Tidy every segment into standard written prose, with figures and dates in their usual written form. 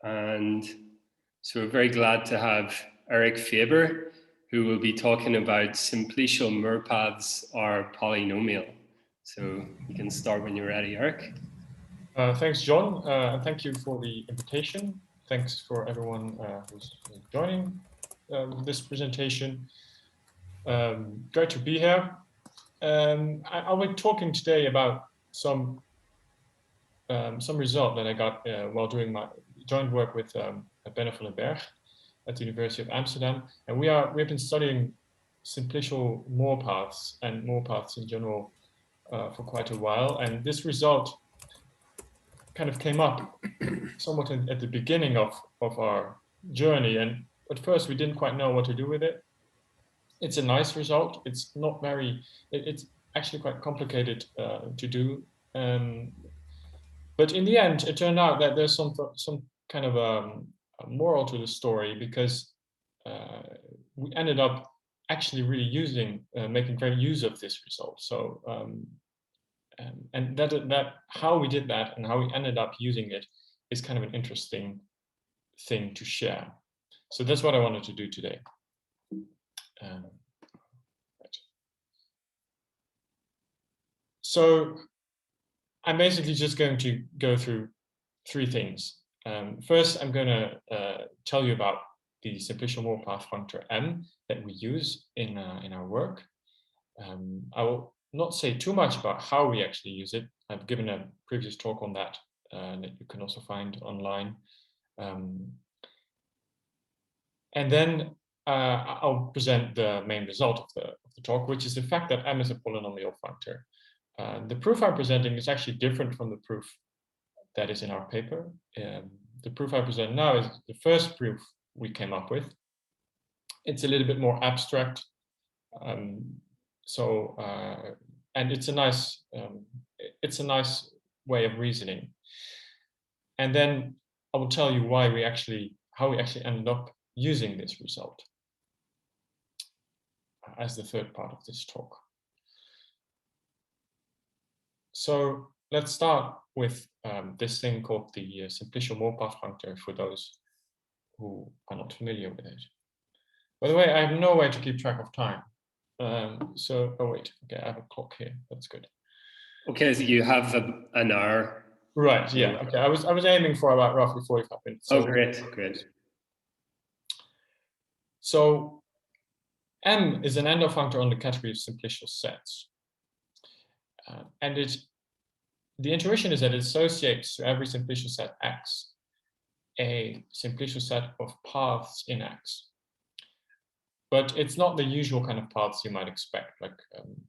And so we're very glad to have Eric Faber, who will be talking about simplicial Moore paths or polynomial. So you can start when you're ready, Eric. Thanks, John, and thank you for the invitation. Thanks for everyone who's joining this presentation. Great to be here. I'll be talking today about some result that I got while doing my joint work with Ben van den Berg at the University of Amsterdam, and we've been studying simplicial Moore paths and Moore paths in general for quite a while, and this result kind of came up somewhat at the beginning of our journey, and at first we didn't quite know what to do with it. It's a nice result. It's not very. It's actually quite complicated to do, but in the end, it turned out that there's some kind of a moral to the story, because we ended up actually really making great use of this result. So. And that how we did that and how we ended up using it is kind of an interesting thing to share. So that's what I wanted to do today. Right. So I'm basically just going to go through three things. First, I'm going to tell you about the simplicial Moore path functor M that we use in our work. I will not say too much about how we actually use it. I've given a previous talk on that that you can also find online. And then I'll present the main result of the talk, which is the fact that M is a polynomial functor. The proof I'm presenting is actually different from the proof that is in our paper. The proof I present now is the first proof we came up with. It's a little bit more abstract. And it's a nice way of reasoning. And then I will tell you how we actually ended up using this result as the third part of this talk. So let's start with this thing called the simplicial Moore path functor, for those who are not familiar with it. By the way, I have no way to keep track of time. Oh wait, okay, I have a clock here. That's good. Okay, so you have an hour. Right. Yeah. Okay. I was aiming for about roughly 45 minutes. So. Oh, great. So M is an endofunctor on the category of simplicial sets, and the intuition is that it associates to every simplicial set X a simplicial set of paths in X. But it's not the usual kind of paths you might expect, like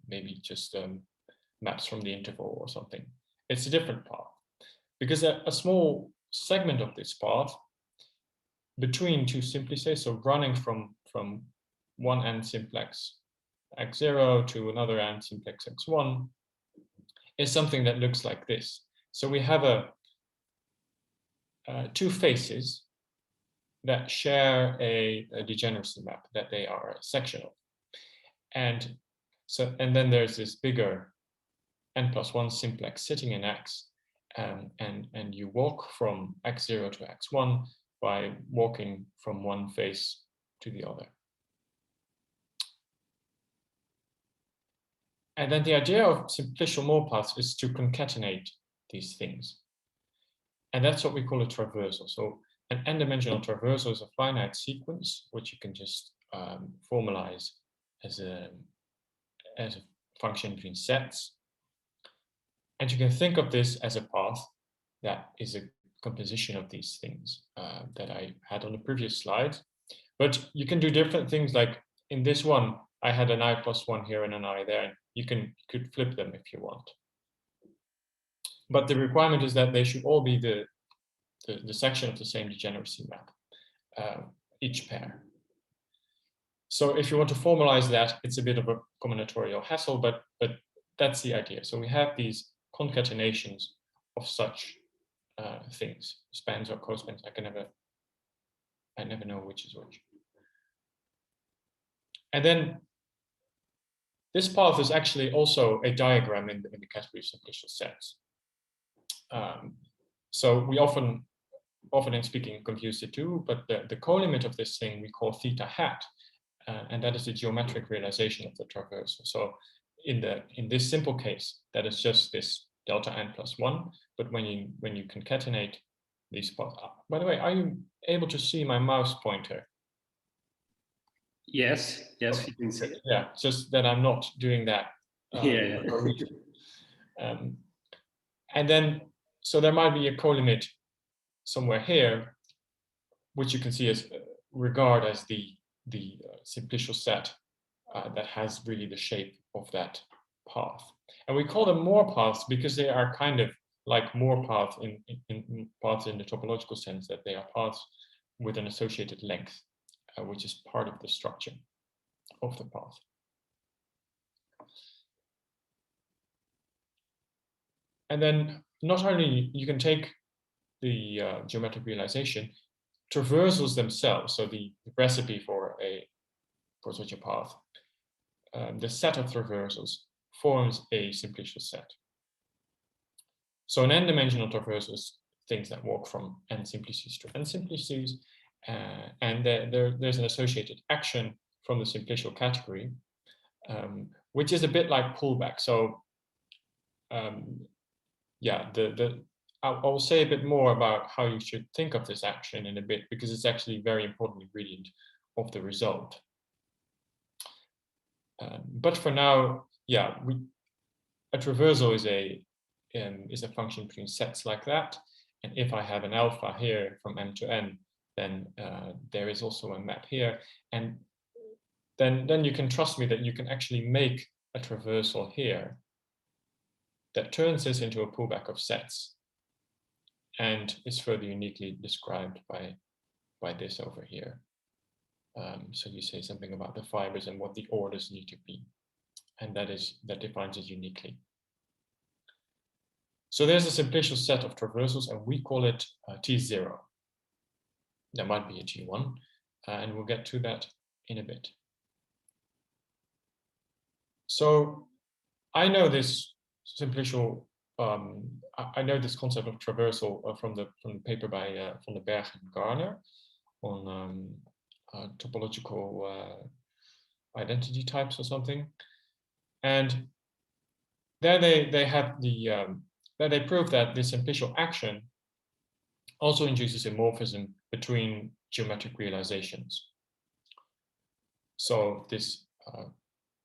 maybe just maps from the interval or something. It's a different path, because a small segment of this path between two simplices, so running from one end simplex x0 to another end simplex x1, is something that looks like this. So we have two faces that share a degeneracy map that they are a section of, and then there's this bigger n+1 simplex sitting in X, and you walk from x0 to x1 by walking from one face to the other. And then the idea of simplicial Moore paths is to concatenate these things, and that's what we call a traversal. So an n-dimensional traversal is a finite sequence which you can just formalize as a function between sets. And you can think of this as a path that is a composition of these things that I had on the previous slide. But you can do different things, like in this one, I had an i+1 here and an i there, and you could flip them if you want. But the requirement is that they should all be the section of the same degeneracy map, each pair. So if you want to formalize that, it's a bit of a combinatorial hassle, but that's the idea. So we have these concatenations of such things, spans or cospans. I never know which is which. And then this path is actually also a diagram in the category of simplicial sets. So we often often in speaking confuse the two, but the co-limit of this thing we call theta hat, and that is the geometric realization of the traversal. So in this simple case, that is just this delta n plus 1, but when you concatenate these parts. By the way, are you able to see my mouse pointer? Yes, you can see it. Yeah, just that I'm not doing that. Yeah. And then, so there might be a co-limit somewhere here, which you can see as regard as the simplicial set that has really the shape of that path. And we call them Moore paths because they are kind of like Moore paths in paths in the topological sense, that they are paths with an associated length, which is part of the structure of the path. And then not only you can take the geometric realization, traversals themselves, so the recipe for such a path, the set of traversals forms a simplicial set. So an n-dimensional traversal is things that walk from n simplices to n simplices, and there's an associated action from the simplicial category, which is a bit like pullback. So yeah, I'll say a bit more about how you should think of this action in a bit, because it's actually a very important ingredient of the result. But for now, yeah, a traversal is a function between sets like that. And if I have an alpha here from m to n, then there is also a map here. And then you can trust me that you can actually make a traversal here that turns this into a pullback of sets, and is further uniquely described by this over here. So you say something about the fibers and what the orders need to be, and that defines it uniquely. So there's a simplicial set of traversals, and we call it T0. There might be a T1, and we'll get to that in a bit. So I know this simplicial, I know this concept of traversal from the paper by Van den Berg and Garner on topological identity types or something, and there they have there they prove that this simplicial action also induces a morphism between geometric realizations. So this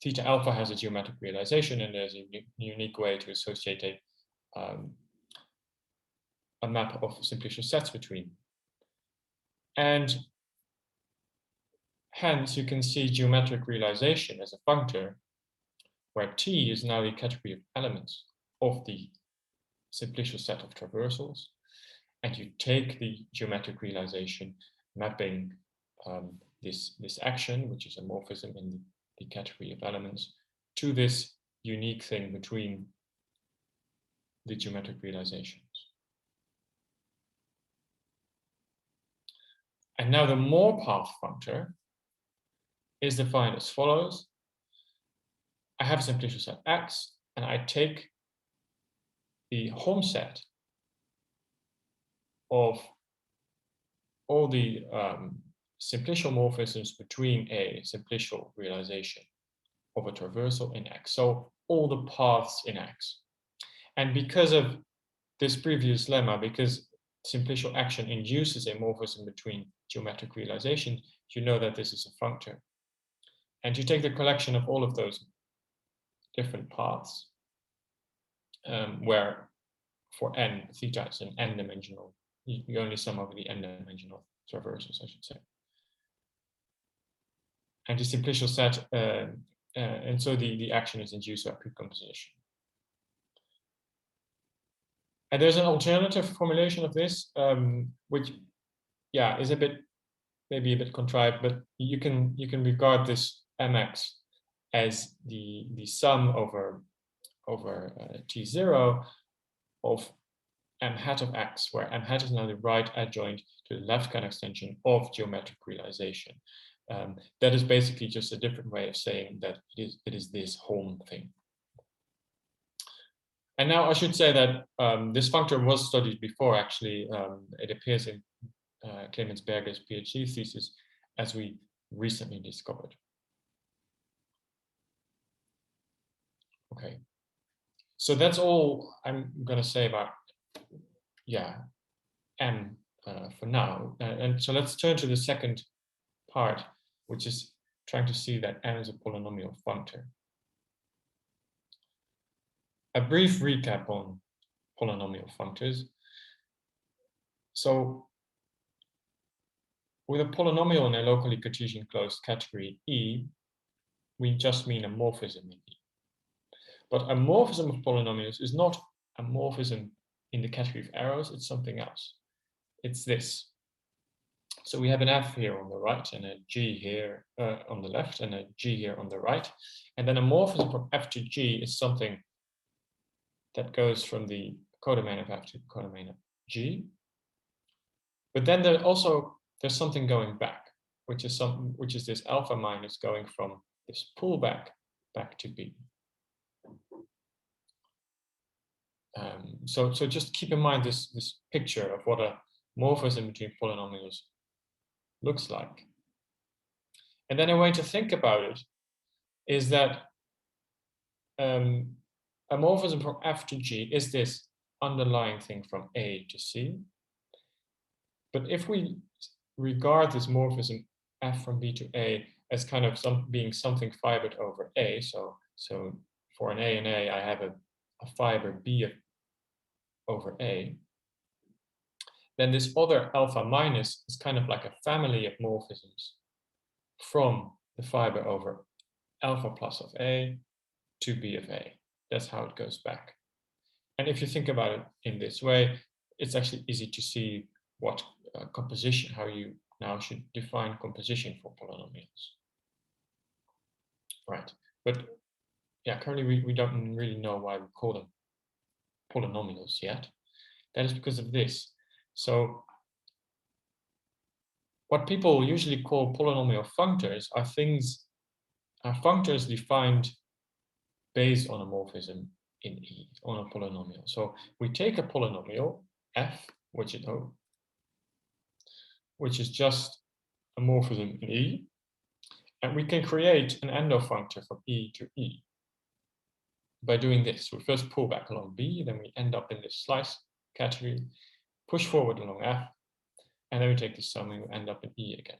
theta alpha has a geometric realization, and there's a unique way to associate a map of simplicial sets between. And hence you can see geometric realization as a functor, where T is now the category of elements of the simplicial set of traversals, and you take the geometric realization mapping this action, which is a morphism in the category of elements, to this unique thing between the geometric realizations. And now the Moore path functor is defined as follows. I have a simplicial set X, and I take the home set of all the simplicial morphisms between a simplicial realization of a traversal in X. So all the paths in X. And because of this previous lemma, because simplicial action induces a morphism between geometric realizations, you know that this is a functor. And you take the collection of all of those different paths, where for n, theta is an n-dimensional, you only sum over the n-dimensional traversals, I should say. And the simplicial set, and so the action is induced by precomposition. And there's an alternative formulation of this, which, yeah, is maybe a bit contrived, but you can regard this mx as the sum over T0 of m hat of x, where m hat is now the right adjoint to the left can extension of geometric realization. That is basically just a different way of saying that it is this home thing. And now I should say that this functor was studied before, actually. It appears in Clemens-Berger's PhD thesis, as we recently discovered. Okay, so that's all I'm going to say about M for now. And so let's turn to the second part, which is trying to see that M is a polynomial functor. A brief recap on polynomial functors. So with a polynomial in a locally Cartesian closed category E, we just mean a morphism in E. But a morphism of polynomials is not a morphism in the category of arrows, it's something else. It's this. So we have an F here on the right and a G here on the left and a G here on the right. And then a morphism from F to G is something that goes from the codomain of F to the codomain of G. But then there's something going back, which is this alpha minus going from this pullback back to B. So just keep in mind this picture of what a morphism between polynomials looks like. And then a way to think about it is that a morphism from F to G is this underlying thing from A to C. But if we regard this morphism F from B to A as kind of being something fibered over A, so for an A and A, I have a fiber B over A, then this other alpha minus is kind of like a family of morphisms from the fiber over alpha plus of A to B of A. That's how it goes back. And if you think about it in this way, it's actually easy to see what composition, how you now should define composition for polynomials. Right, but yeah, currently we don't really know why we call them polynomials yet. That is because of this. So what people usually call polynomial functors are functors defined based on a morphism in E, on a polynomial. So we take a polynomial, F, which is just a morphism in E, and we can create an endofunctor from E to E by doing this. We first pull back along B, then we end up in this slice category, push forward along F, and then we take the sum and we end up in E again.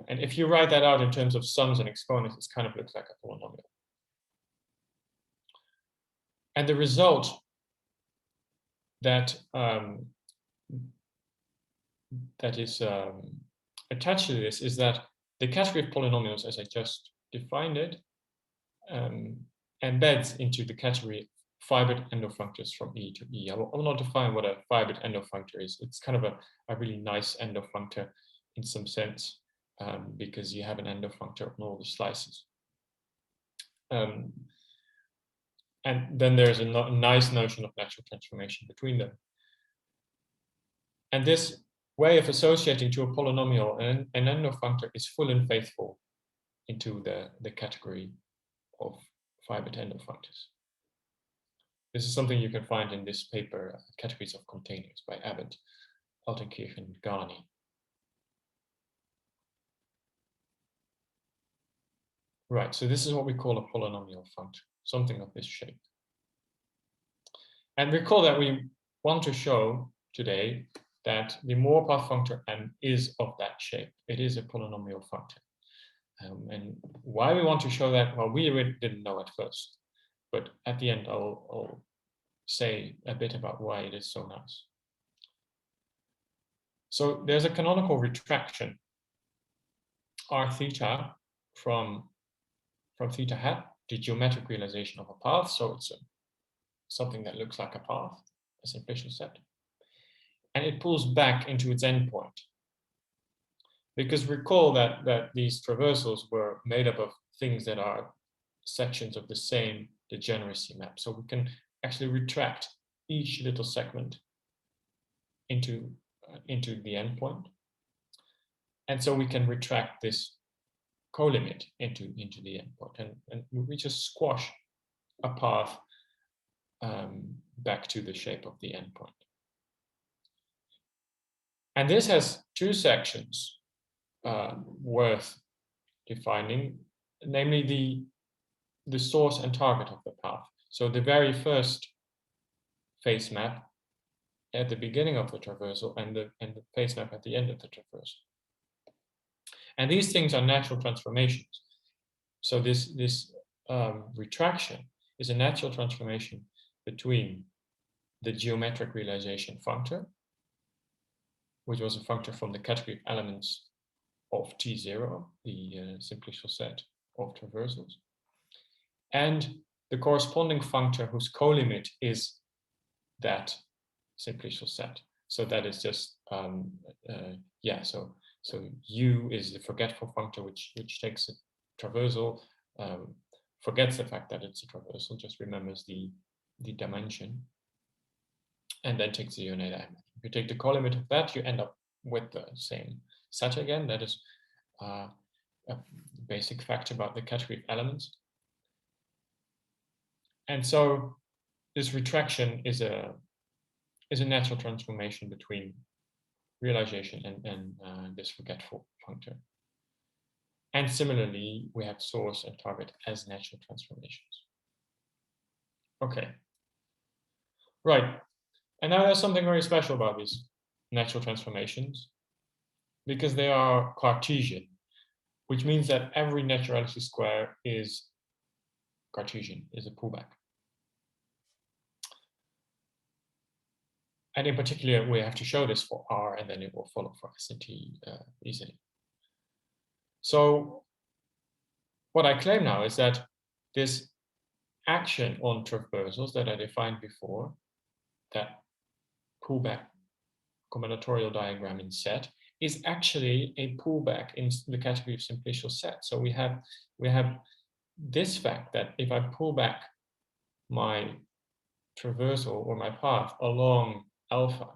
And if you write that out in terms of sums and exponents, it kind of looks like a polynomial. And the result that is attached to this is that the category of polynomials, as I just defined it, embeds into the category of fibered endofunctors from E to E. I will not define what a fibered endofunctor is. It's kind of a really nice endofunctor in some sense, because you have an endofunctor on all the slices. And then there's a nice notion of natural transformation between them. And this way of associating to a polynomial an endofunctor is full and faithful into the category of fibered endofunctors. This is something you can find in this paper, Categories of Containers by Abbott, Altenkirch, and Ghani. Right, so this is what we call a polynomial functor, something of this shape. And recall that we want to show today that the Moore-Path functor M is of that shape. It is a polynomial functor. And why we want to show that, well, we really didn't know at first. But at the end, I'll say a bit about why it is so nice. So there's a canonical retraction, R theta, from theta hat, the geometric realization of a path. So it's something that looks like a path, a simplicial set. And it pulls back into its endpoint. Because recall that these traversals were made up of things that are sections of the same degeneracy map. So we can actually retract each little segment into the endpoint. And so we can retract this colimit into the endpoint. And we just squash a path back to the shape of the endpoint. And this has two sections worth defining, namely the source and target of the path. So the very first face map at the beginning of the traversal and the face map at the end of the traversal. And these things are natural transformations. So this retraction is a natural transformation between the geometric realization functor, which was a functor from the category of elements of T0, the simplicial set of traversals, and the corresponding functor whose colimit is that simplicial set. So that is just so U is the forgetful functor which takes a traversal, forgets the fact that it's a traversal, just remembers the dimension, and then takes the unit dimension. If you take the colimit of that, you end up with the same set again. That is a basic fact about the category of elements. And so this retraction is a natural transformation between realization and this forgetful functor. And similarly, we have source and target as natural transformations. Okay. Right. And now there's something very special about these natural transformations, because they are Cartesian, which means that every naturality square is Cartesian, is a pullback. And in particular, we have to show this for R, and then it will follow for S and T easily. So what I claim now is that this action on traversals that I defined before, that pullback combinatorial diagram in set, is actually a pullback in the category of simplicial set. So we have this fact that if I pull back my traversal or my path along alpha,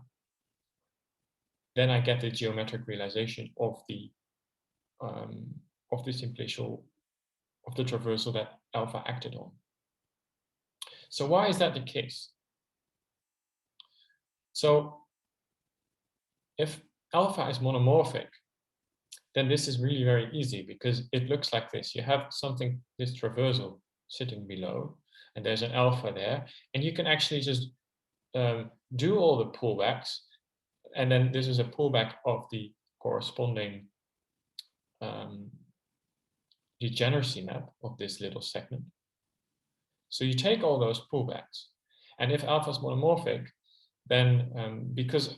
then I get the geometric realization of the simplicial, of the traversal that alpha acted on. So why is that the case? So if alpha is monomorphic, then this is really very easy, because it looks like this. You have something, this traversal sitting below, and there's an alpha there, and you can actually just do all the pullbacks, and then this is a pullback of the corresponding degeneracy map of this little segment. So you take all those pullbacks, and if alpha is monomorphic, then because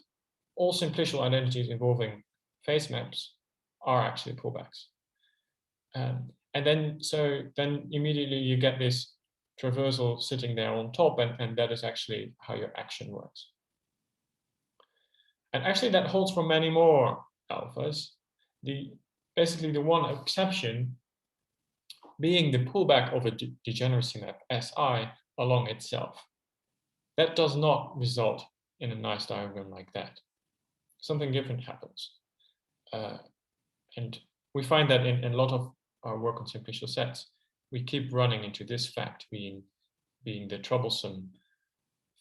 all simplicial identities involving face maps are actually pullbacks. And then immediately you get this traversal sitting there on top, and that is actually how your action works. And actually that holds for many more alphas. Basically the one exception being the pullback of a degeneracy map Si along itself. That does not result in a nice diagram like that. Something different happens. And we find that in a lot of our work on simplicial sets, we keep running into this fact being the troublesome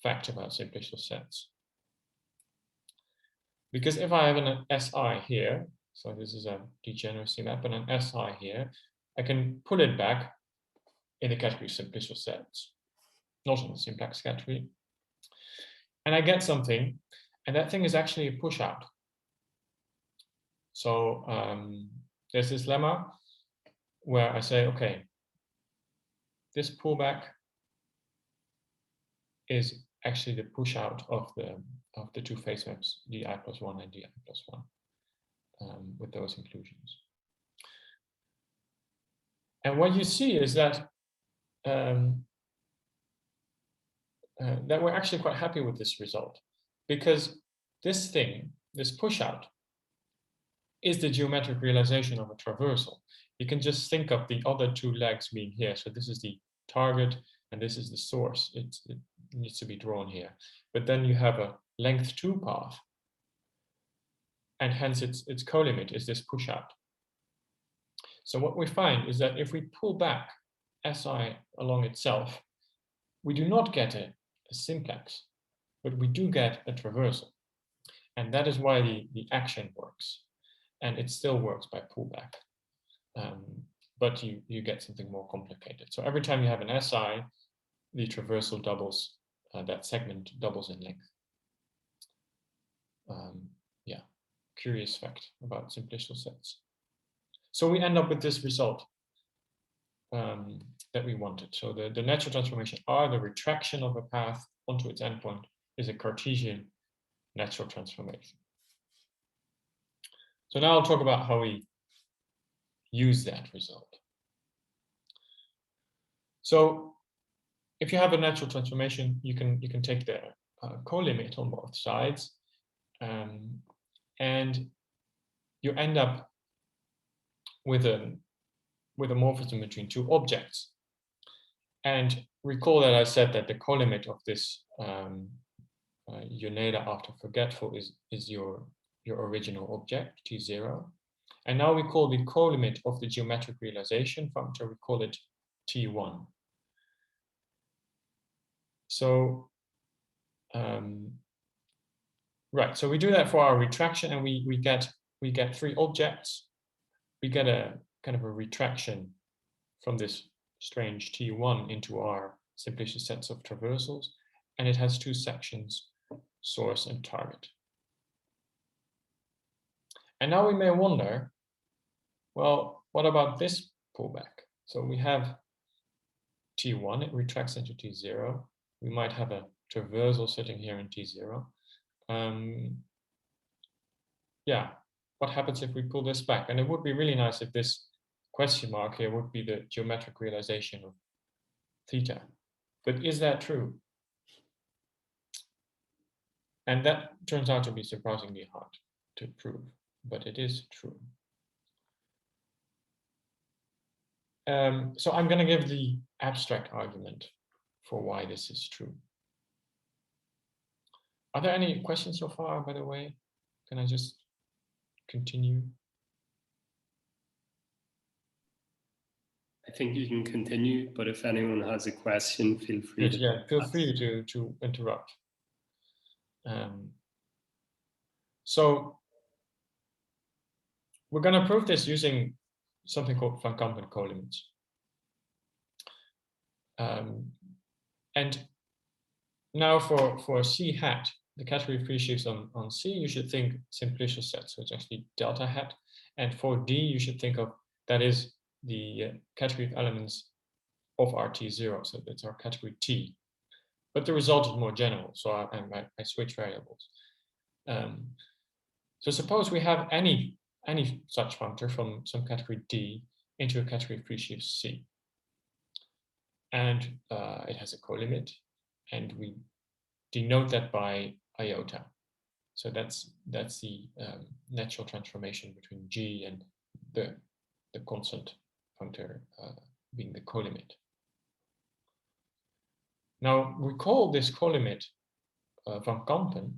fact about simplicial sets. Because if I have an Si here, so this is a degeneracy map, and an Si here, I can pull it back in the category of simplicial sets, not in the simplex category. And I get something, and that thing is actually a push out. So there's this lemma where I say, okay, this pullback is actually the push out of the two face maps, di plus 1 and di plus 1, with those inclusions. And what you see is that that we're actually quite happy with this result, because this thing, this push out, is the geometric realization of a traversal. You can just think of the other two legs being here. So this is the target and this is the source. It needs to be drawn here. But then you have a length 2 path, and hence its colimit is this push out. So what we find is that if we pull back Si along itself, we do not get a simplex, but we do get a traversal. And that is why the action works. And it still works by pullback. But you get something more complicated. So every time you have an SI, the traversal doubles, that segment doubles in length. Yeah, curious fact about simplicial sets. So we end up with this result that we wanted. So the natural transformation R, the retraction of a path onto its endpoint, is a Cartesian natural transformation. So now I'll talk about how we use that result. So if you have a natural transformation, you can take the co-limit on both sides, and you end up with a morphism between two objects. And recall that I said that the co-limit of this Yoneda after forgetful is your original object, T0. And now we call the co-limit of the geometric realization functor, we call it T1. So, right, so we do that for our retraction, and we get three objects. We get a kind of a retraction from this strange T1 into our simplicial sets of traversals, and it has two sections, source and target. And now we may wonder, well, what about this pullback? So we have T1, it retracts into T0. We might have a traversal sitting here in T0. Yeah, what happens if we pull this back? And it would be really nice if this question mark here would be the geometric realization of theta. But is that true? And that turns out to be surprisingly hard to prove, but it is true. So I'm going to give the abstract argument for why this is true. Are there any questions so far, by the way? Can I just continue? I think you can continue, but if anyone has a question, feel free to. Yeah, feel free to interrupt. So we're going to prove this using something called Van Kampen colimits. And now for C hat, the category free shifts on C, you should think simplicial set, so it's actually delta hat. And for D, you should think of that is the category of elements of our T0, so that's our category T. But the result is more general, so I switch variables. So suppose we have any such functor from some category D into a category free shift C. And it has a colimit, and we denote that by iota. So that's the natural transformation between G and the constant functor being the colimit. Now we call this colimit Van Kampen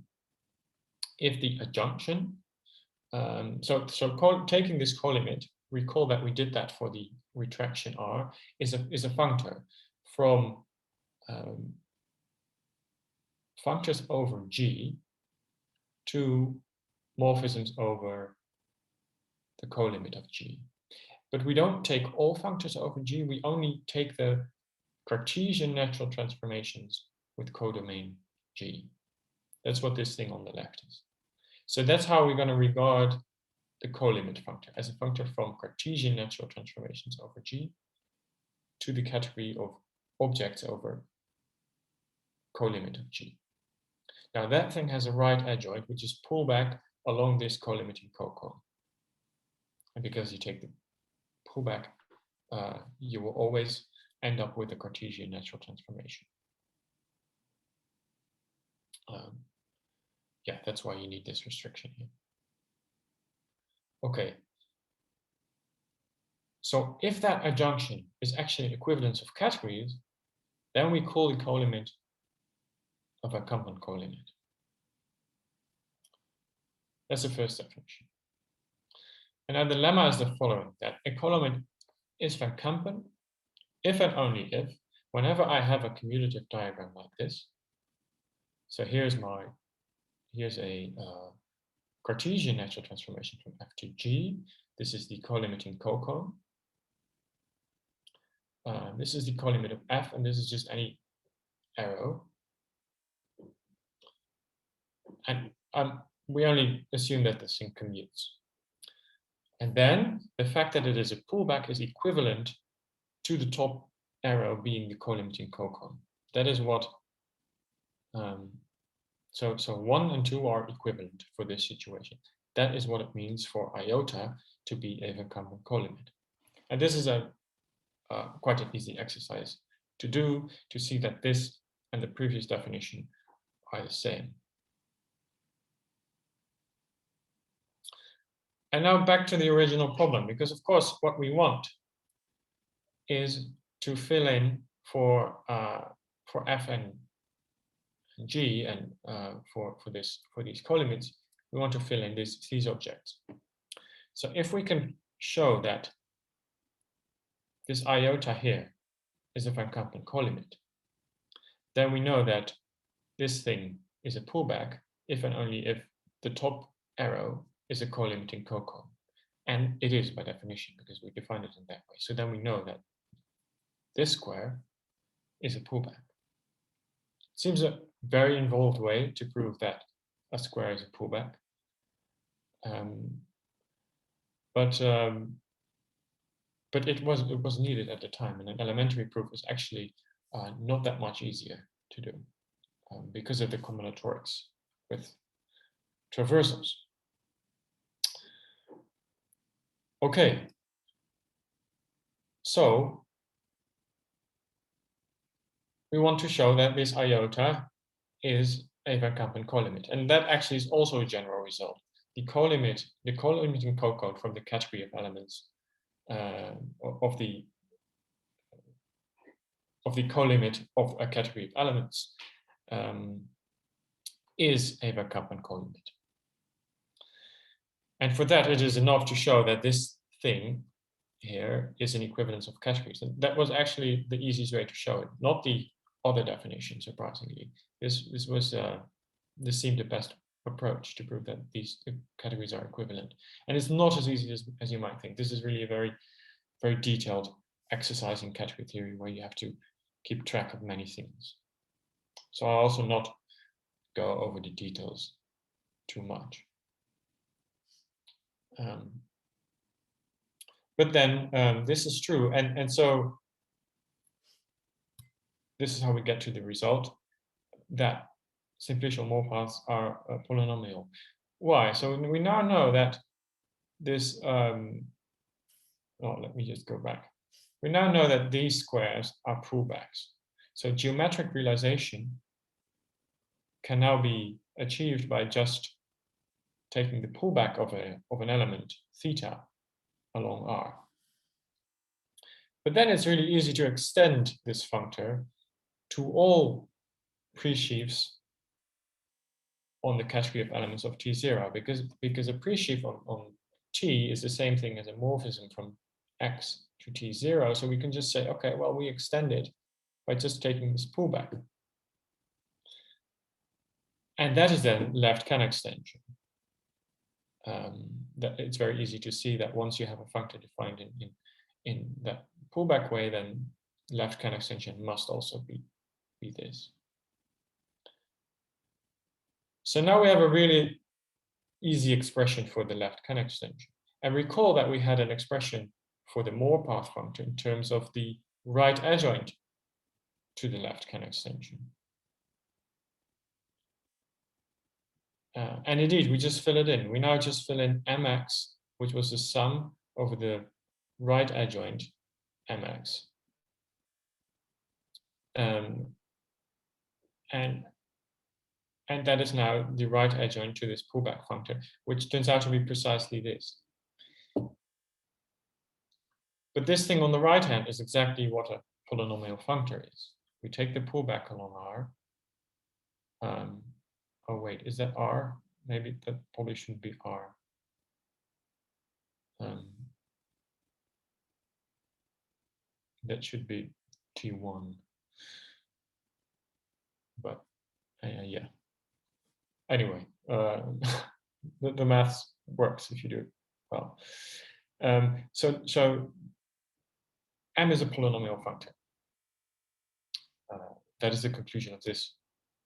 if the adjunction. Taking this colimit, recall that we did that for the retraction R, is a functor from functors over G to morphisms over the colimit of G. But we don't take all functors over G, we only take the Cartesian natural transformations with codomain G. That's what this thing on the left is. So that's how we're going to regard the colimit functor, as a functor from Cartesian natural transformations over G to the category of objects over colimit of G. Now that thing has a right adjoint, which is pullback along this colimiting co-column. And because you take the pullback, you will always end up with a Cartesian natural transformation. Yeah, that's why you need this restriction here. Okay. So if that adjunction is actually equivalence of categories, then we call the colimit of a Kampen colimit. That's the first definition. And now the lemma is the following, that a colimit is Van Kampen if and only if, whenever I have a commutative diagram like this. So here's a Cartesian natural transformation from F to G. This is the co-limiting cocone. This is the co-limit of F, and this is just any arrow. And we only assume that this thing commutes. And then the fact that it is a pullback is equivalent to the top arrow being the co-limiting cocone. That is what, so 1 and 2 are equivalent for this situation. That is what it means for iota to be a Van Kampen colimit. And this is quite an easy exercise to do, to see that this and the previous definition are the same. And now back to the original problem, because of course what we want is to fill in for F and G, and for these colimits, we want to fill in these objects. So if we can show that this iota here is a Van Kampen colimit, then we know that this thing is a pullback if and only if the top arrow is a co-limiting cocone. And it is by definition, because we define it in that way. So then we know that this square is a pullback. It seems a very involved way to prove that a square is a pullback. But it was needed at the time, and an elementary proof is actually not that much easier to do because of the combinatorics with traversals. Okay, so we want to show that this iota is a Van Kampen colimit, and that actually is also a general result. The co-limiting cocone from the category of elements of the colimit of a category of elements is a Van Kampen colimit. And for that, it is enough to show that this thing here is an equivalence of categories. And that was actually the easiest way to show it, not the other definition, surprisingly. This seemed the best approach to prove that these categories are equivalent. And it's not as easy as you might think. This is really a very, very detailed exercise in category theory where you have to keep track of many things. So I'll also not go over the details too much. But then this is true, and so this is how we get to the result that simplicial Moore paths are polynomial. Why? So we now know that this. Let me just go back. We now know that these squares are pullbacks. So geometric realization can now be achieved by just taking the pullback of an element theta along R. But then it's really easy to extend this functor to all presheaves on the category of elements of T0, because a presheaf on T is the same thing as a morphism from X to T0. So we can just say, okay, well, we extend it by just taking this pullback. And that is then left Can extension. That it's very easy to see that once you have a functor defined in that pullback way, then left Can extension must also be this. So now we have a really easy expression for the left Can extension. And recall that we had an expression for the Moore path functor in terms of the right adjoint to the left Can extension. And indeed, we just fill it in. We now just fill in mx, which was the sum over the right adjoint mx. And that is now the right adjoint to this pullback functor, which turns out to be precisely this. But this thing on the right hand is exactly what a polynomial functor is. We take the pullback along R. Oh wait, is that R? Maybe that probably shouldn't be R. That should be T1. But yeah. Anyway, the maths works if you do it well. So M is a polynomial functor. That is the conclusion of this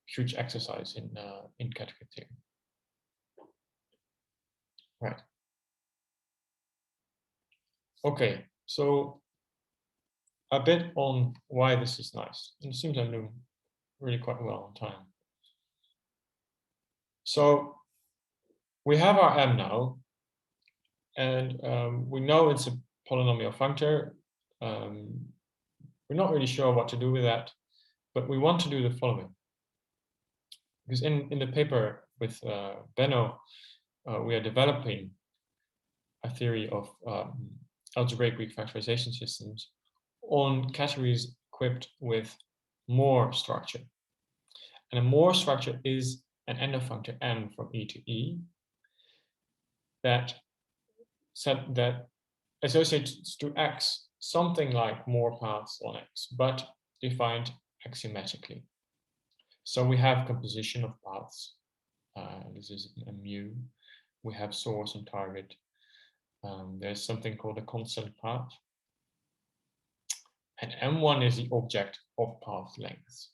huge exercise in category theory. Right. Okay, so a bit on why this is nice. And it seems I'm doing really quite well on time. So we have our M now, and we know it's a polynomial functor. We're not really sure what to do with that, but we want to do the following. Because in the paper with Benno, we are developing a theory of algebraic Greek factorization systems on categories equipped with Moore structure. And a Moore structure is an endofunctor M from E to E that associates to X something like Moore paths on X, but defined axiomatically. So we have composition of paths. This is a mu. We have source and target. There's something called a constant path. And M1 is the object of path lengths.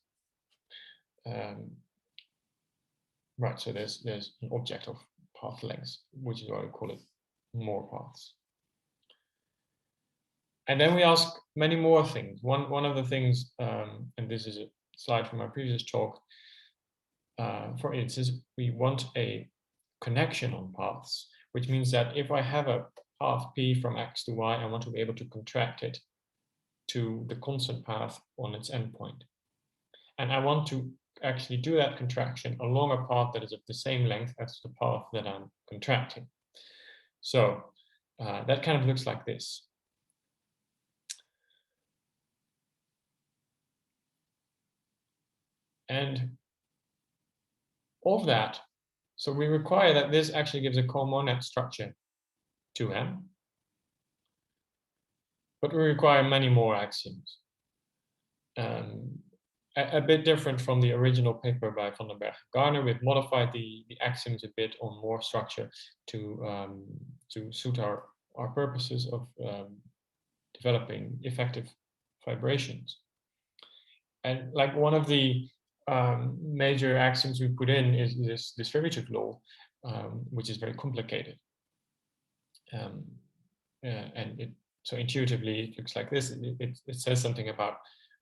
Right, so there's an object of path lengths, which is why we call it Moore paths. And then we ask many more things. One of the things, and this is a slide from my previous talk, for instance, we want a connection on paths, which means that if I have a path P from X to Y, I want to be able to contract it to the constant path on its endpoint. And I want to actually do that contraction along a path that is of the same length as the path that I'm contracting. So that kind of looks like this. And of that, so we require that this actually gives a comonad structure to M. But we require many more axioms. A bit different from the original paper by Van den Berg and Garner. We've modified the axioms a bit on Moore structure to suit our purposes of developing effective vibrations. And like one of the major axioms we put in is this distributive law, which is very complicated. So intuitively, it looks like this. It says something about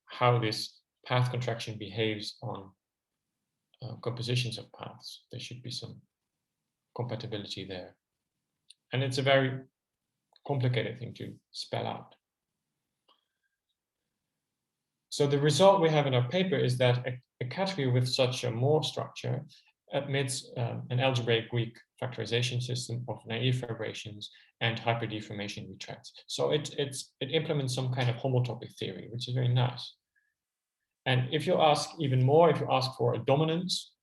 how this path contraction behaves on compositions of paths. There should be some compatibility there. And it's a very complicated thing to spell out. So the result we have in our paper is that a category with such a Moore structure admits an algebraic Greek factorization system of naive vibrations and hyperdeformation retracts. So it implements some kind of homotopic theory, which is very nice. And if you ask even more, if you ask for a dominance,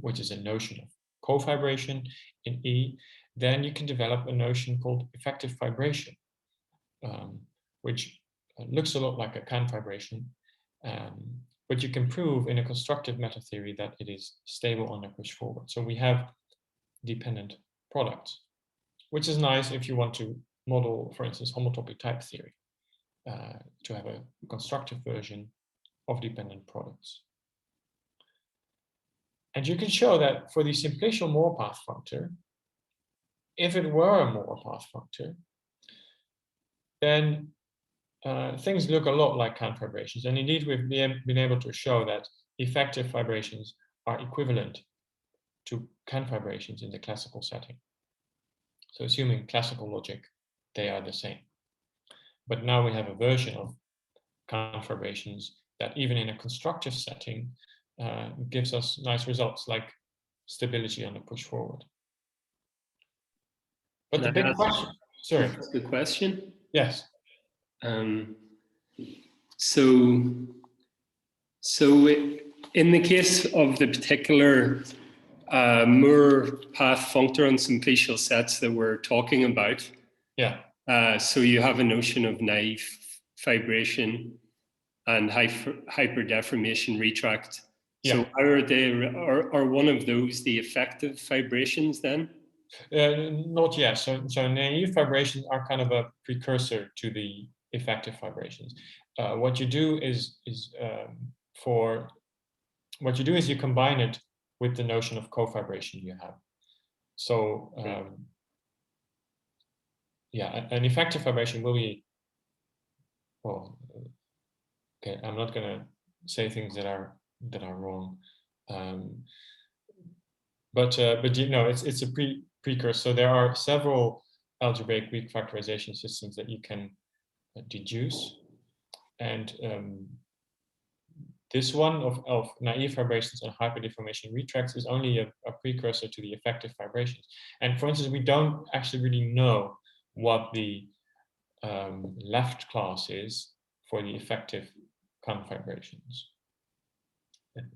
which is a notion of co-vibration in E, then you can develop a notion called effective vibration, which looks a lot like a Kant vibration, but you can prove in a constructive meta theory that it is stable on a push forward. So we have dependent products, which is nice if you want to model, for instance, homotopic type theory, to have a constructive version of dependent products. And you can show that for the simplicial Moore path functor, if it were a Moore path functor, then things look a lot like Kant vibrations. And indeed, we've been able to show that effective vibrations are equivalent to Kant vibrations in the classical setting. So assuming classical logic, they are the same. But now we have a version of Kant vibrations that even in a constructive setting gives us nice results like stability on the push forward. But the big question, sorry. That's the question. Yes. So in the case of the particular Moore path functor on simplicial sets that we're talking about, yeah. So you have a notion of naive vibration and hyperdeformation retract. So are they, are one of those the effective vibrations then? Not yet. So naive vibrations are kind of a precursor to the effective vibrations. What you do is you combine it with the notion of co-vibration you have. So yeah, an effective vibration will be, well, okay, I'm not going to say things that are wrong, but you know, it's a precursor. So there are several algebraic weak factorization systems that you can deduce, and this one of naive vibrations and hyperdeformation retracts is only a precursor to the effective vibrations. And for instance, we don't actually really know what the left class is for the effective vibrations.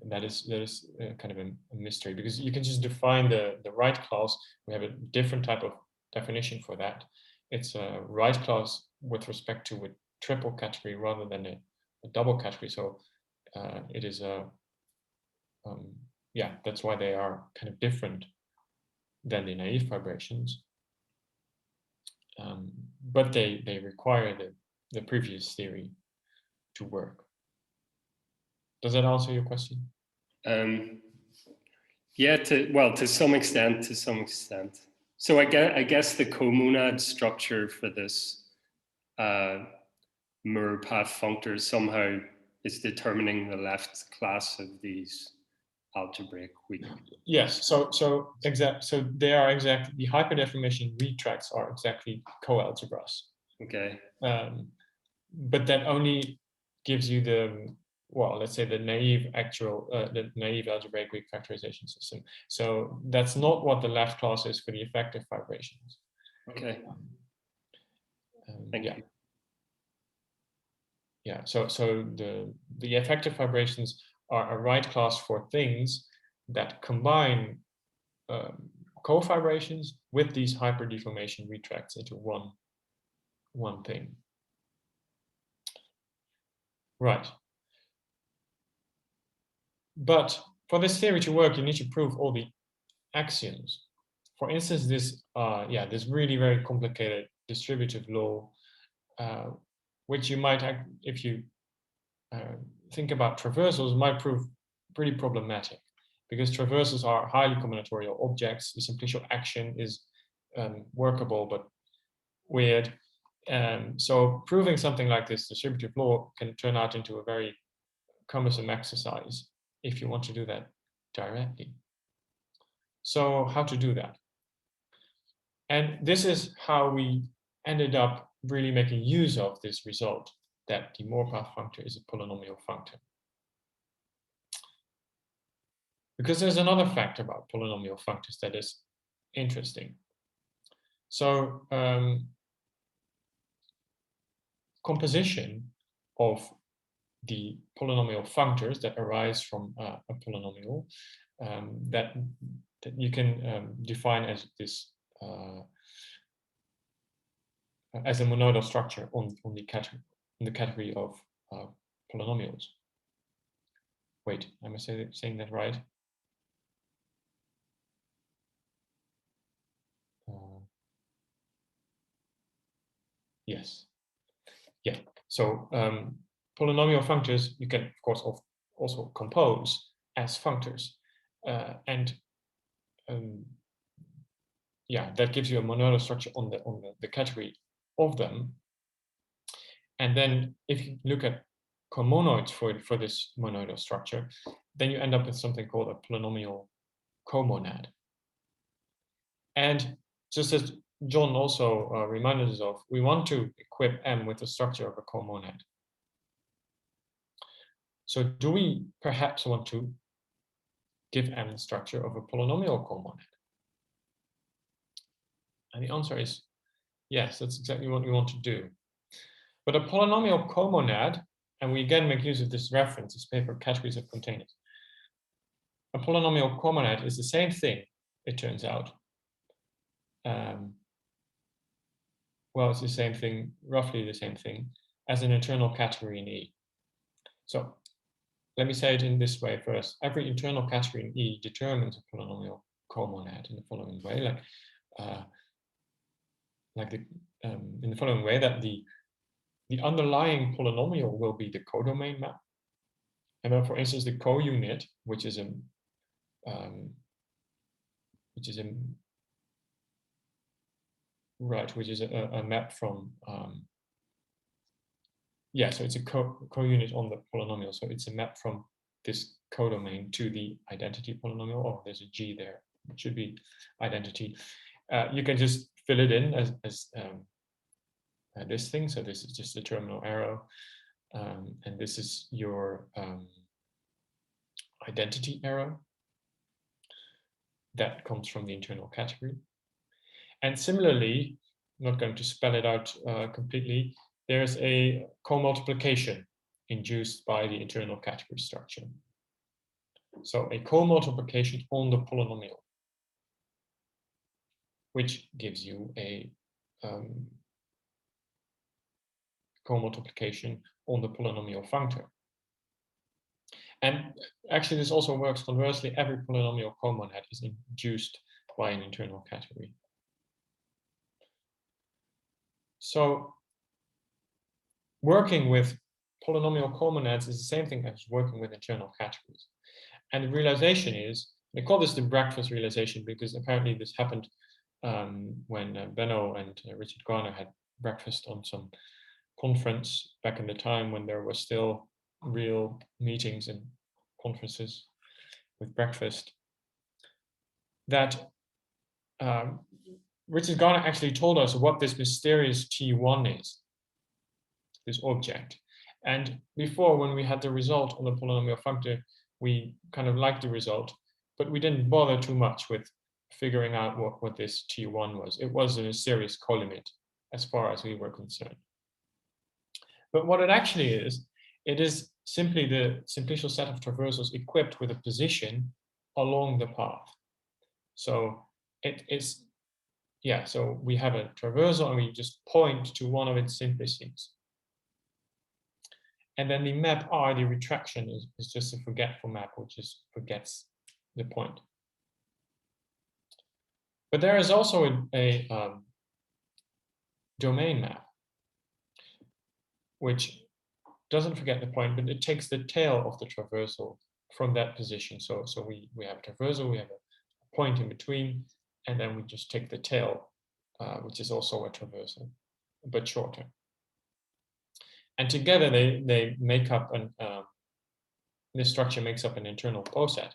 That is kind of a mystery, because you can just define the right class. We have a different type of definition for that. It's a right class with respect to a triple category rather than a double category. So it is a yeah, that's why they are kind of different than the naive vibrations. But they require the previous theory to work. Does that answer your question? Yeah, to some extent, So I guess the comonad structure for this Moore path functor somehow is determining the left class of these algebraic weak. Yes, so they are exactly, the hyperdeformation retracts are exactly co-algebras. Okay. But that only gives you the, well, let's say the naive algebraic weak factorization system. So that's not what the left class is for the effective vibrations. Okay. Thank you. Yeah, so the effective vibrations are a right class for things that combine co-vibrations with these hyperdeformation retracts into one thing. Right. But for this theory to work, you need to prove all the axioms. For instance, this really very complicated distributive law, which you might, if you think about traversals, might prove pretty problematic, because traversals are highly combinatorial objects. The simplicial action is workable but weird. So proving something like this distributive law can turn out into a very cumbersome exercise if you want to do that directly. So how to do that? And this is how we ended up really making use of this result, that the Moore path functor is a polynomial functor. Because there's another fact about polynomial functors that is interesting. So composition of the polynomial functors that arise from a polynomial that you can define as this as a monodal structure on the category of polynomials. Wait, am I saying that right? Yes. Yeah. So polynomial functors you can of course also compose as functors, and yeah, that gives you a monodal structure on the category of them. And then if you look at comonoids for this monodal structure, then you end up with something called a polynomial comonad. And just as John also reminded us of, we want to equip M with the structure of a comonad. So do we perhaps want to give M the structure of a polynomial comonad? And the answer is yes, that's exactly what we want to do. But a polynomial comonad, and we again make use of this reference, this paper, Categories of Containers. A polynomial comonad is the same thing, it turns out. Well, it's the same thing, roughly the same thing, as an internal category in E. So let me say it in this way first. Every internal category in E determines a polynomial comonad in the following way, in the following way, that the underlying polynomial will be the codomain map, and then, for instance, the co-unit, which is a map from so it's a co-unit on the polynomial. So it's a map from this codomain to the identity polynomial. Oh, there's a G there. It should be identity. You can just fill it in as this thing. So this is just the terminal arrow. And this is your identity arrow. That comes from the internal category. And similarly, I'm not going to spell it out completely, there's a co-multiplication induced by the internal category structure. So a co-multiplication on the polynomial, which gives you a co-multiplication on the polynomial functor. And actually, this also works conversely. Every polynomial comonad is induced by an internal category. So working with polynomial comonads is the same thing as working with internal categories. And the realization is, they call this the breakfast realization because apparently this happened when Benno and Richard Garner had breakfast on some conference back in the time when there were still real meetings and conferences with breakfast. That Richard Garner actually told us what this mysterious T1 is, this object. And before, when we had the result on the polynomial functor, we kind of liked the result, but we didn't bother too much with figuring out what this T1 was. It was a serious colimit as far as we were concerned. But what it actually is, it is simply the simplicial set of traversals equipped with a position along the path. So it is, so we have a traversal and we just point to one of its simplices. And then the map R, the retraction, is just a forgetful map, which just forgets the point. But there is also a domain map, which doesn't forget the point, but it takes the tail of the traversal from that position. So we have a traversal, we have a point in between, and then we just take the tail, which is also a traversal, but shorter. And together they make up this structure makes up an internal poset.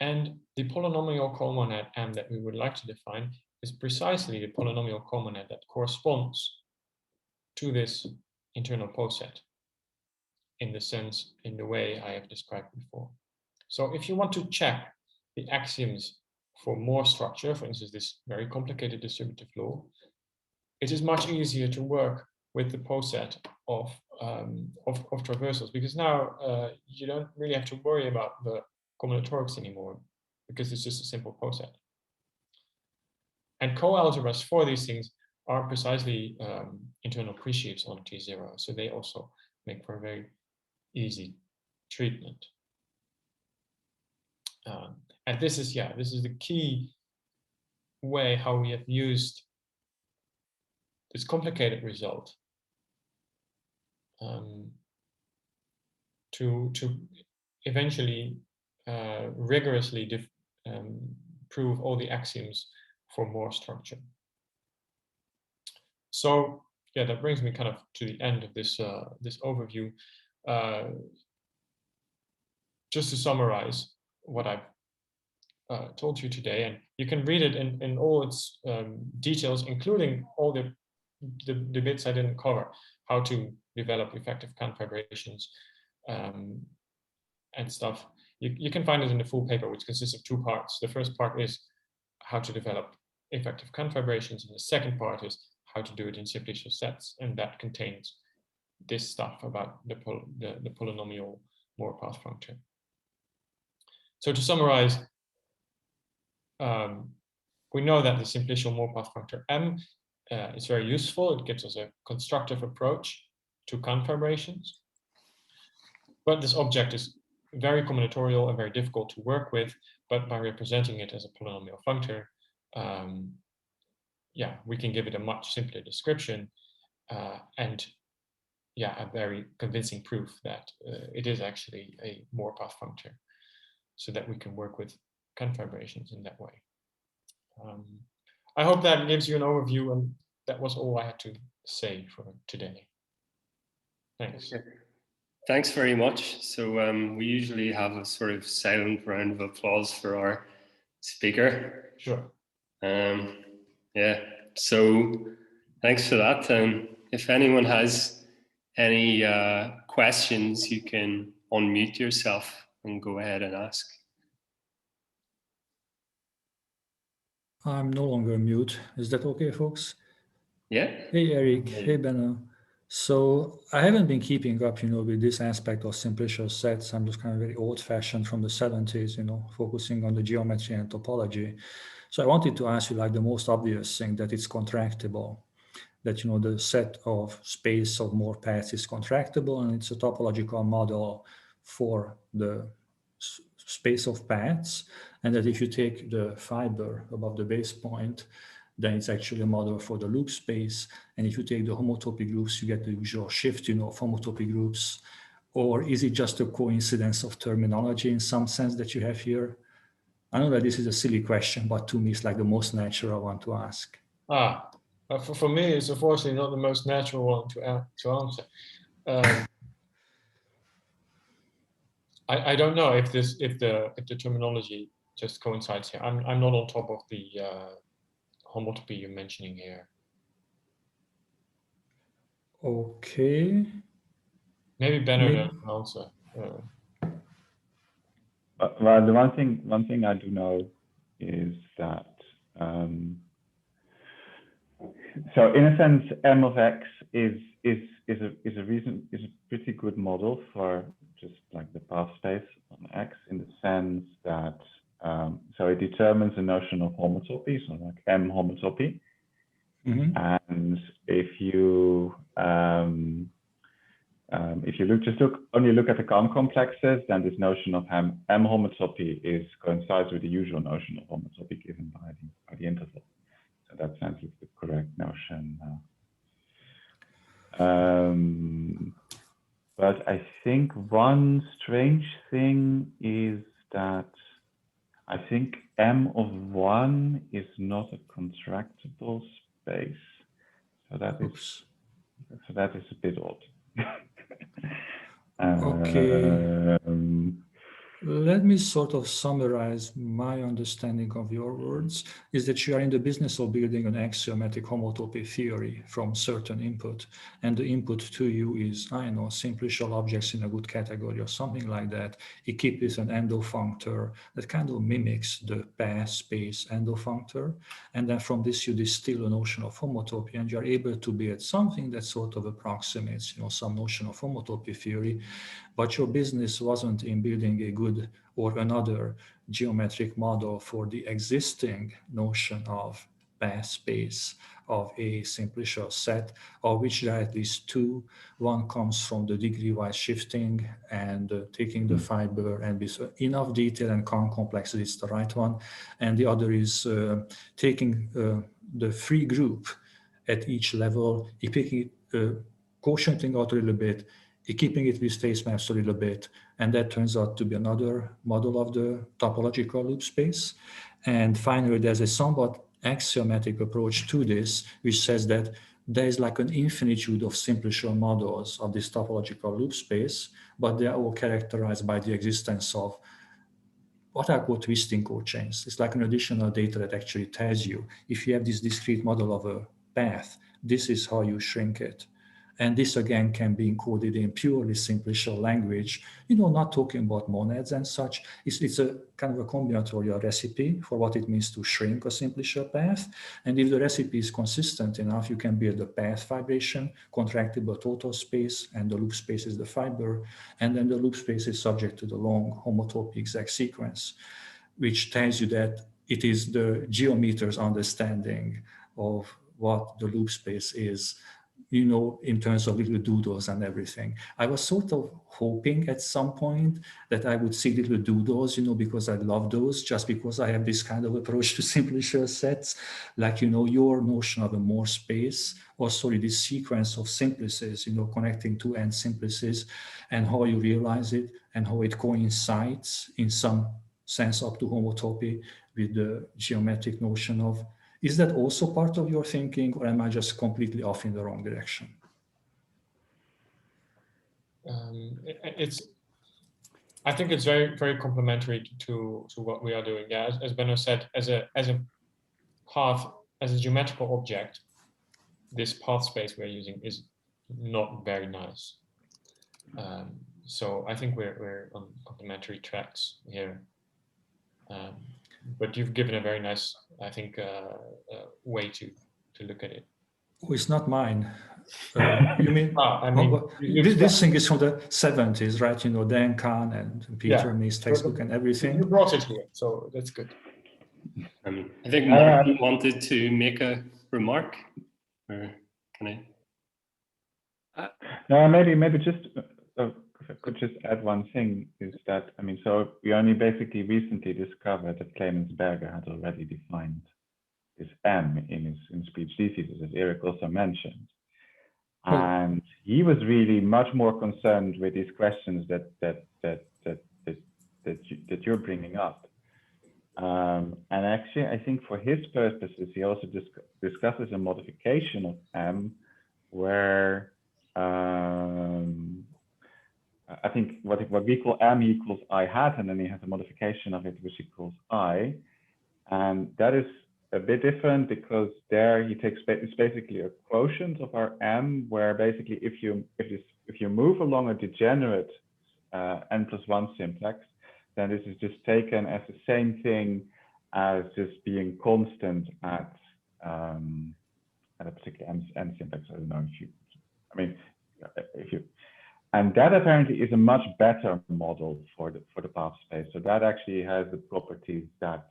And the polynomial comonad M that we would like to define is precisely the polynomial comonad that corresponds to this internal poset in the way I have described before. So if you want to check the axioms for Moore structure, for instance, this very complicated distributive law, it is much easier to work with the poset of traversals, because now you don't really have to worry about the combinatorics anymore, because it's just a simple poset. And co-algebras for these things are precisely internal presheaves on T0, so they also make for a very easy treatment. And this is the key way how we have used this complicated result to eventually rigorously prove all the axioms for Moore structure. So that brings me kind of to the end of this this overview. Just to summarize what I've told you today, and you can read it in all its details, including all the bits I didn't cover, how to develop effective Kant vibrations and stuff. You can find it in the full paper, which consists of 2 parts. The first part is how to develop effective Kant vibrations, and the second part is how to do it in simplicial sets, and that contains this stuff about the polynomial Moore path functor. So to summarize, we know that the simplicial Moore path functor M is very useful. It gives us a constructive approach to confibrations. But this object is very combinatorial and very difficult to work with, but by representing it as a polynomial functor, yeah, we can give it a much simpler description and yeah, a very convincing proof that it is actually a Moore path functor, so that we can work with confibrations in that way. I hope that gives you an overview, and that was all I had to say for today. Thanks. Okay. Thanks very much. So we usually have a sort of silent round of applause for our speaker. Sure. Yeah, so thanks for that. If anyone has any questions, you can unmute yourself and go ahead and ask. I'm no longer mute. Is that okay, folks? Yeah. Hey, Eric. Hey, Benno. So I haven't been keeping up, with this aspect of simplicial sets. I'm just kind of very old-fashioned from the 70s, focusing on the geometry and topology. So I wanted to ask you, like, the most obvious thing, that it's contractible, that, the set of space of Moore paths is contractible, and it's a topological model for the space of paths, and that if you take the fiber above the base point, then it's actually a model for the loop space. And if you take the homotopy groups, you get the usual shift, of homotopy groups. Or is it just a coincidence of terminology in some sense that you have here? I know that this is a silly question, but to me, it's like the most natural one to ask. For me, it's unfortunately not the most natural one to answer. I don't know if the terminology just coincides here. I'm not on top of the homotopy you're mentioning here. Okay. Maybe Benno knows the answer. Well, the one thing I do know is that so in a sense, M of X is a pretty good model for just like the path space on X, in the sense that so it determines the notion of homotopy, so like M homotopy. Mm-hmm. And if you only look at the COM complexes, then this notion of M homotopy coincides with the usual notion of homotopy given by the interval. So that sense is the correct notion. But I think one strange thing is that I think M of 1 is not a contractible space. So that is a bit odd. Okay. Let me sort of summarize my understanding of your words, is that you are in the business of building an axiomatic homotopy theory from certain input, and the input to you is, I don't know, simplicial objects in a good category or something like that. Equipped with an endofunctor that kind of mimics the path space endofunctor, and then from this you distill a notion of homotopy, and you're able to build something that sort of approximates, some notion of homotopy theory. But your business wasn't in building a good or another geometric model for the existing notion of path space of a simplicial set, of which there are at least two. One comes from the degree-wise shifting and taking the fiber and with enough detail and COM complexity is the right one. And the other is taking the free group at each level, picking quotienting out a little bit, keeping it with space maps a little bit, and that turns out to be another model of the topological loop space. And finally, there's a somewhat axiomatic approach to this, which says that there is like an infinitude of simplicial models of this topological loop space, but they are all characterized by the existence of what are called twisting cochains. It's like an additional data that actually tells you, if you have this discrete model of a path, this is how you shrink it. And this again can be encoded in purely simplicial language, not talking about monads and such. It's a kind of a combinatorial recipe for what it means to shrink a simplicial path. And if the recipe is consistent enough, you can build a path fibration, contractible total space, and the loop space is the fiber. And then the loop space is subject to the long homotopy exact sequence, which tells you that it is the geometer's understanding of what the loop space is you know, in terms of little doodles and everything. I was sort of hoping at some point that I would see little doodles, you know, because I love those, just because I have this kind of approach to simplicial sets, like, you know, your notion of a Moore space, or sorry, this sequence of simplices, you know, connecting two end simplices, and how you realize it and how it coincides in some sense up to homotopy with the geometric notion of. Is that also part of your thinking, or am I just completely off in the wrong direction? I think it's very, very complementary to what we are doing. Yeah, as Benno said, as a path, as a geometrical object, this path space we're using is not very nice. So I think we're on complementary tracks here. But you've given a very nice, I think, way to look at it. Oh, it's not mine. You mean? I mean, this thing is from the 70s, right? You know, Dan Kahn and Peter May's textbook and everything. You brought it here, so that's good. I think Martin wanted to make a remark, or can I? No, maybe just if I could just add one thing, is that, I mean, so we only basically recently discovered that Clemens Berger had already defined this M in speech thesis, as Eric also mentioned. And he was really much more concerned with these questions that you're bringing up. And actually, I think for his purposes, he also discusses a modification of M where I think what we call M equals I hat, and then he has a modification of it which he calls I, and that is a bit different because there he takes it's basically a quotient of our M, where basically if you move along a degenerate n+1 simplex, then this is just taken as the same thing as just being constant at a particular n simplex. I don't know if you, and that apparently is a much better model for the path space. So that actually has the properties that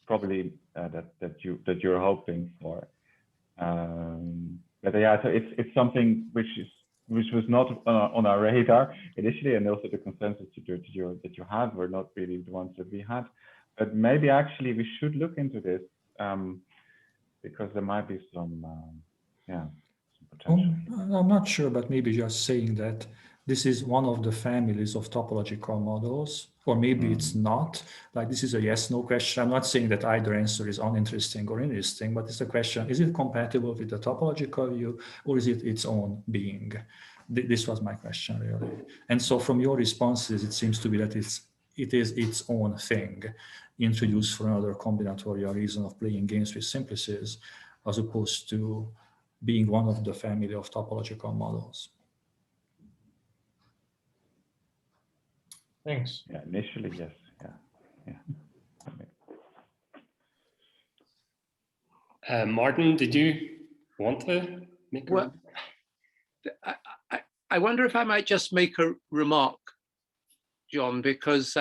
probably that you're hoping for. But yeah, so it's something which was not on our radar initially, and also the consensus that you had were not really the ones that we had. But maybe actually we should look into this because there might be some potential. I'm not sure, but maybe just saying that this is one of the families of topological models, or maybe it's not. Like, this is a yes/no question. I'm not saying that either answer is uninteresting or interesting, but it's a question: is it compatible with the topological view, or is it its own being? This was my question, really. And so, from your responses, it seems to be that it is its own thing, introduced for another combinatorial reason of playing games with simplices, as opposed to being one of the family of topological models. Thanks. Yeah, initially, yes. Yeah. Martin, did you want to make a well, I wonder if I might just make a remark, John, because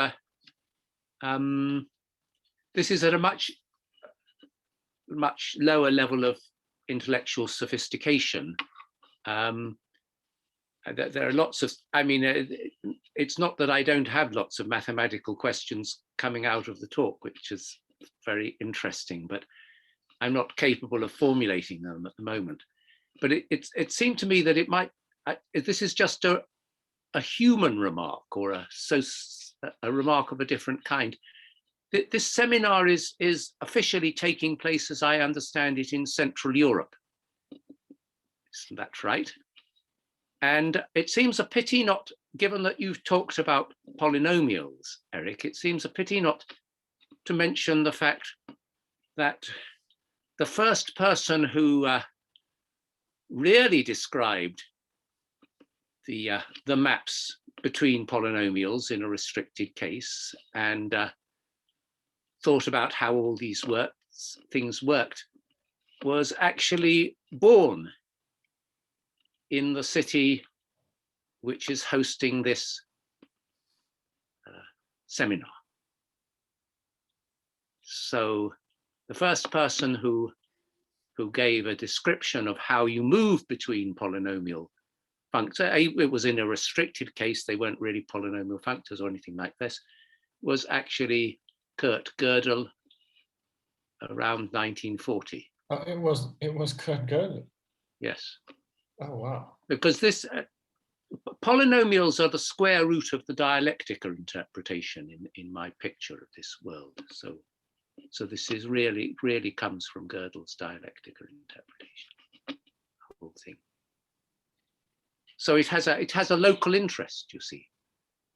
this is at a much lower level of intellectual sophistication. There are lots of, I mean, it's not that I don't have lots of mathematical questions coming out of the talk, which is very interesting, but I'm not capable of formulating them at the moment. But it seemed to me that it might, this is just a human remark, or a remark of a different kind. This seminar is officially taking place, as I understand it, in Central Europe. Isn't that right? And it seems a pity not, given that you've talked about polynomials, Eric, it seems a pity not to mention the fact that the first person who really described the maps between polynomials in a restricted case and thought about how all these things worked was actually born in the city which is hosting this seminar. So the first person who who gave a description of how you move between polynomial functors. It was in a restricted case, they weren't really polynomial functors or anything like this, was actually Kurt Gödel around 1940. Oh, it was Kurt Gödel. Yes. Oh wow. Because this polynomials are the square root of the dialectical interpretation in my picture of this world. So this is really comes from Gödel's dialectical interpretation, the whole thing. So it has a local interest, you see,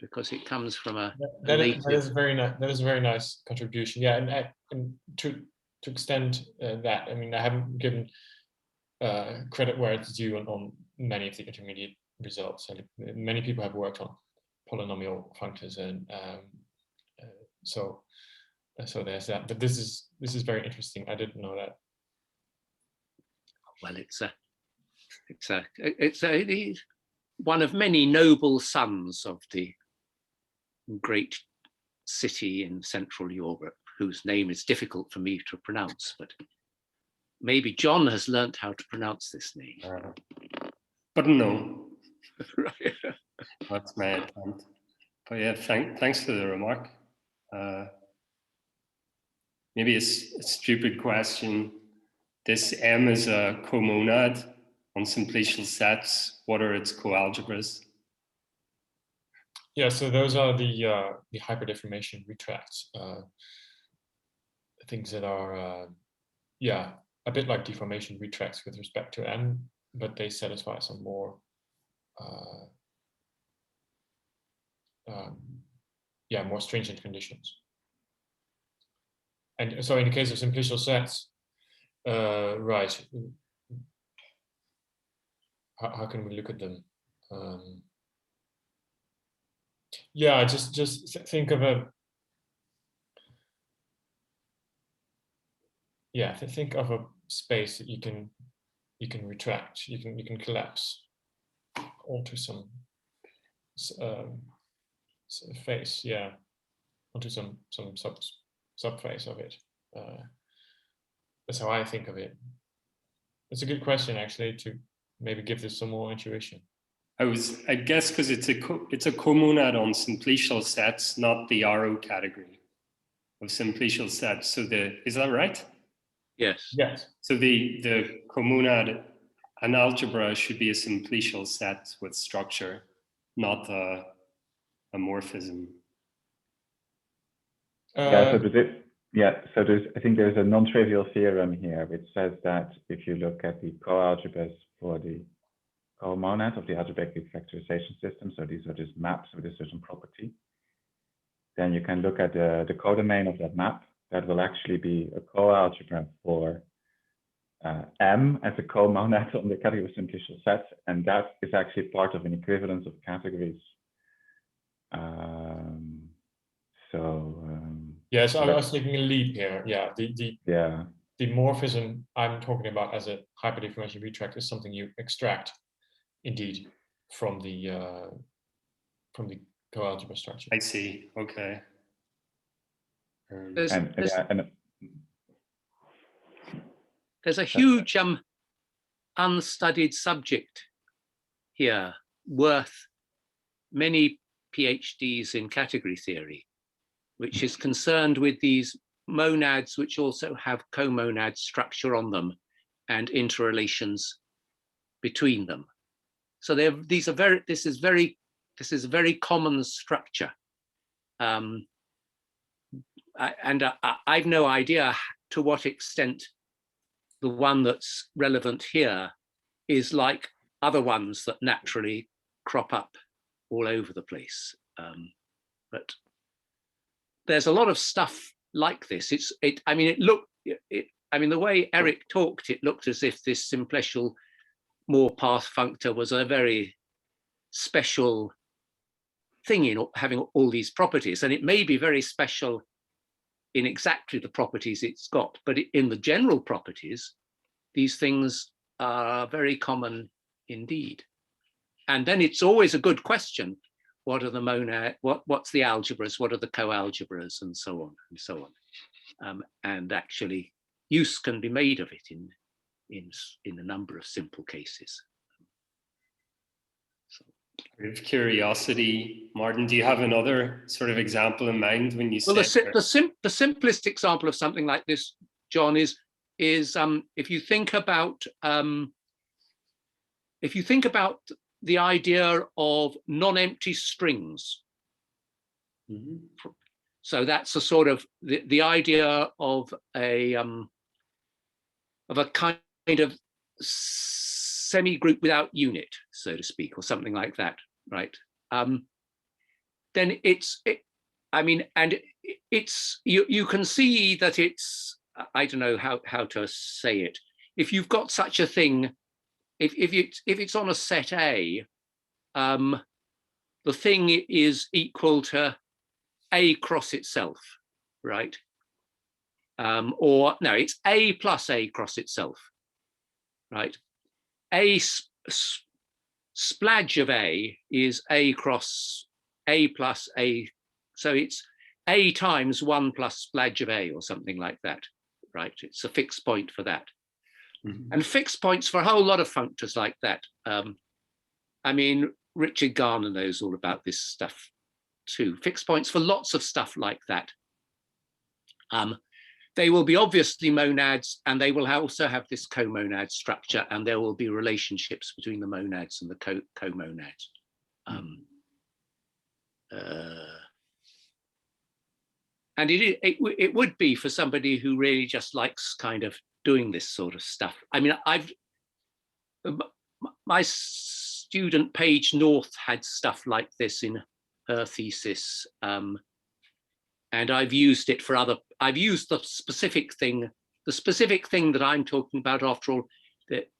because it comes from that is very nice. That is a very nice contribution. Yeah, and to extend that, I mean, I haven't given credit where it's due on many of the intermediate results, and many people have worked on polynomial functors, and so there's that. But this is very interesting. I didn't know that. Well, it's one of many noble sons of the great city in Central Europe, whose name is difficult for me to pronounce, but maybe John has learnt how to pronounce this name. But no, Right. that's my attempt. But yeah, thanks for the remark. Maybe a stupid question. This M is a comonad on simplicial sets. What are its coalgebras? Yeah, so those are the hyperdeformation retracts, things that are a bit like deformation retracts with respect to M, but they satisfy some more more stringent conditions. And so in the case of simplicial sets, right, how can we look at them? Yeah, just think of a think of a space that you can retract, you can collapse onto some face, onto some subface of it. That's how I think of it. It's a good question, actually, to maybe give this some more intuition. I guess because it's a comonad on simplicial sets, not the RO category of simplicial sets. So is that right? Yes. Yes. So the comonad, an algebra should be a simplicial set with structure, not a morphism. So I think there's a non-trivial theorem here which says that if you look at the coalgebras for the comonad of the algebraic factorization system, so these are just maps with a certain property, then you can look at the codomain of that map. That will actually be a coalgebra for M as a comonad on the category of simplicial sets, and that is actually part of an equivalence of categories. Yes, I was taking a leap here. Yeah, the morphism I'm talking about as a hyperdeformation retract is something you extract, indeed, from the coalgebra structure. I see. Okay. There's a huge unstudied subject here, worth many PhDs in category theory, which is concerned with these monads which also have comonad structure on them and interrelations between them. So this is a very common structure. I've no idea to what extent the one that's relevant here is like other ones that naturally crop up all over the place. But there's a lot of stuff like this. The way Eric talked, it looked as if this simplicial Moore path functor was a very special thing in having all these properties, and it may be very special in exactly the properties it's got, but in the general properties, these things are very common indeed. And then it's always a good question: what are the monad? What's the algebras? What are the coalgebras, and so on and so on. And actually, use can be made of it in a number of simple cases. So. Out of curiosity, Martin, do you have another sort of example in mind when you Well, said the simplest example of something like this, John, is if you think about the idea of non-empty strings. Mm-hmm. So that's a sort of the idea of a kind of semi-group without unit, so to speak, or something like that, right? Then you can see that it's, I don't know how to say it. If you've got such a thing, if it's on a set A, the thing is equal to A cross itself, right? Or no, it's A plus A cross itself, right? A splodge of A is A cross A plus A, so it's A times 1 plus splodge of A or something like that, right? It's a fixed point for that. Mm-hmm. And fixed points for a whole lot of functors like that. I mean, Richard Garner knows all about this stuff too. Fixed points for lots of stuff like that. They will be obviously monads, and they will also have this comonad structure, and there will be relationships between the monads and the comonads. And it would be for somebody who really just likes kind of doing this sort of stuff. I mean, my student Paige North had stuff like this in her thesis, and I've used it for other. I've used the specific thing that I'm talking about. After all, that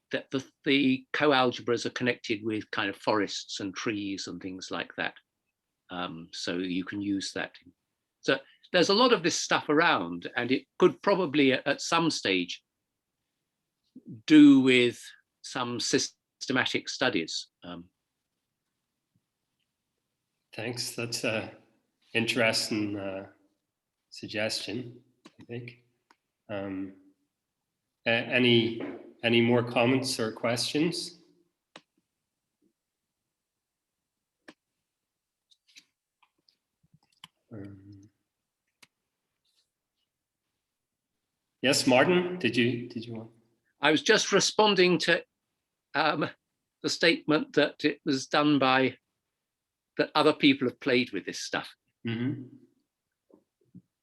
the coalgebras are connected with kind of forests and trees and things like that. So you can use that. So there's a lot of this stuff around, and it could probably at some stage do with some systematic studies. Thanks. That's an interesting suggestion, I think. Any more comments or questions? Yes, Martin, did you want? I was just responding to the statement that it was done by that other people have played with this stuff, mm-hmm.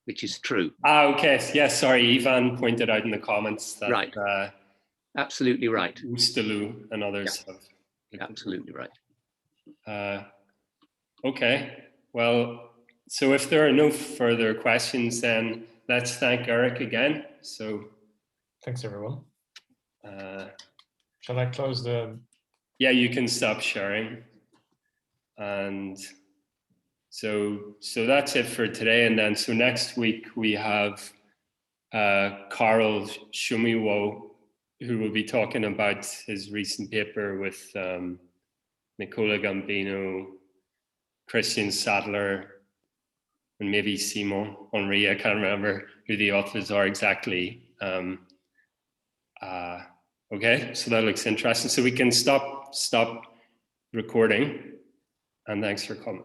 Which is true. Okay. Yes, sorry. Ivan pointed out in the comments that right. Absolutely right. Ustalu and others have. Absolutely right. Okay. Well, so if there are no further questions, then let's thank Eric again. So. Thanks, everyone. Shall I close the? Yeah, you can stop sharing. And so that's it for today. And then so next week we have Carl Shumiwo, who will be talking about his recent paper with Nicola Gambino, Christian Sadler, and maybe Simon Henri. I can't remember who the authors are exactly. Okay, so that looks interesting. So we can stop recording, and thanks for coming.